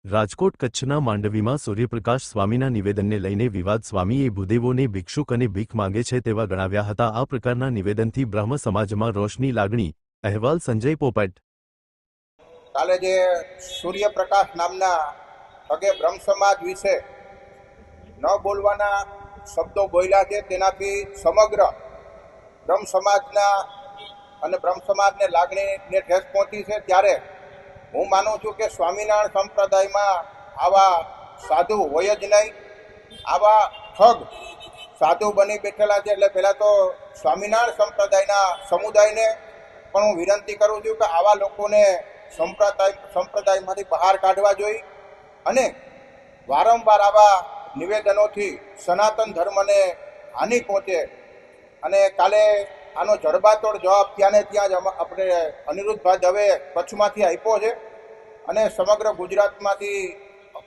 રાજકોટ કચ્છના માંડવીમાં સૂર્યપ્રકાશ સ્વામીના નિવેદનને લઈને વિવાદ. સ્વામીએ ભૂદેવોને ભિક્ષુક અને ભીખ માંગે છે તેવા ગણાવ્યા હતા. આ પ્રકારના નિવેદનથી બ્રહ્મ સમાજમાં રોષની લાગણી. અહેવાલ સંજય પોપટ. કાલે જે સૂર્યપ્રકાશ નામના ઠગે બ્રહ્મ સમાજ વિશે ન બોલવાના શબ્દો બોલ્યા છે, તેનાથી સમગ્ર બ્રહ્મ સમાજના અને બ્રહ્મ સમાજને લાગણીને ઠેસ પહોંચી છે. ત્યારે હું માનું છું કે સ્વામિનારાયણ સંપ્રદાયમાં આવા સાધુ હોય જ નહીં. આવા ઠગ સાધુ બની બેઠેલા છે. એટલે પહેલાં તો સ્વામિનારાયણ સંપ્રદાયના સમુદાયને પણ હું વિનંતી કરું છું કે આવા લોકોને સંપ્રદાયમાંથી બહાર કાઢવા જોઈએ અને વારંવાર આવા નિવેદનોથી સનાતન ધર્મને હાનિ પહોંચે. અને કાલે આનો જડબાતોડ જવાબ ત્યાંને ત્યાં જ આપણે અનિરુદ્ધભાઈ દવે કચ્છમાંથી આપ્યો છે અને સમગ્ર ગુજરાતમાંથી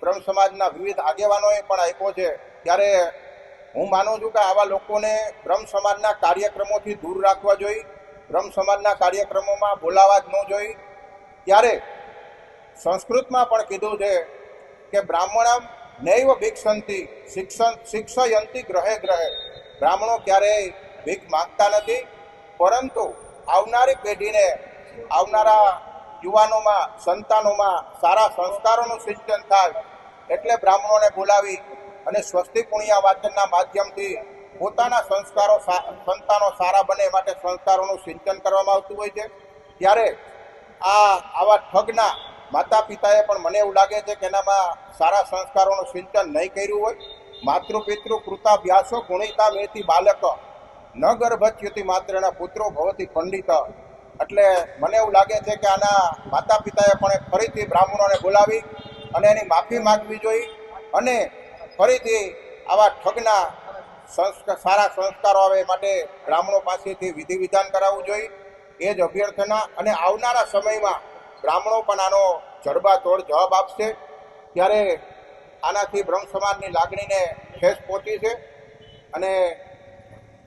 બ્રહ્મ સમાજના વિવિધ આગેવાનોએ પણ આપ્યો છે. ત્યારે હું માનું છું કે આવા લોકોને બ્રહ્મ સમાજના કાર્યક્રમોથી દૂર રાખવા જોઈએ. બ્રહ્મ સમાજના કાર્યક્રમોમાં બોલાવા જ ન જોઈએ. ત્યારે સંસ્કૃતમાં પણ કીધું છે કે બ્રાહ્મણમ નૈવ ભિક્ષંતિ શિક્ષયંતિ ગ્રહે ગ્રહે. બ્રાહ્મણો ક્યારેય ભીખ માંગતા નથી, પરંતુ આવનારી પેઢીને, આવનારા યુવાનોમાં, સંતાનોમાં સારા સંસ્કારોનું સિંચન થાય એટલે બ્રાહ્મણોને બોલાવી અને સ્વસ્તિ પુણ્ય વાચનના માધ્યમથી પોતાના સંતાનો સારા બને માટે સંસ્કારોનું સિંચન કરવામાં આવતું હોય છે. ત્યારે આવા ઠગના માતા પિતાએ પણ મને એવું લાગે છે કે એનામાં સારા સંસ્કારોનું સિંચન નહીં કર્યું હોય. માતૃપિતૃ કૃતાભ્યાસો ગુણિતા મેથી બાલક ન ગર્ભચ્યુતિ માત્રના પુત્રો ભવતી પંડિત. એટલે મને એવું લાગે છે કે આના માતા પિતાએ પણ ફરીથી બ્રાહ્મણોને બોલાવી અને એની માફી માગવી જોઈએ અને ફરીથી આવા ઠગના સારા સંસ્કારો આવે માટે બ્રાહ્મણો પાસેથી વિધિ વિધાન કરાવવું જોઈએ. એ જ અભ્યર્થના. અને આવનારા સમયમાં બ્રાહ્મણો પણ આનો જડબાતોડ જવાબ આપશે. ત્યારે આનાથી બ્રહ્મ સમાજની લાગણીને ઠેસ પહોંચી છે અને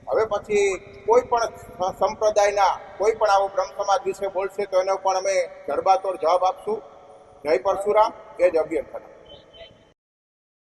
હવે પછી કોઈ પણ સંપ્રદાયના કોઈ પણ આવો બ્રહ્મ સમાજ વિશે બોલશે તો એનો પણ અમે જડબાતોડ જવાબ આપશું. જય પરશુરામ. એ જ અભ્યર્થના.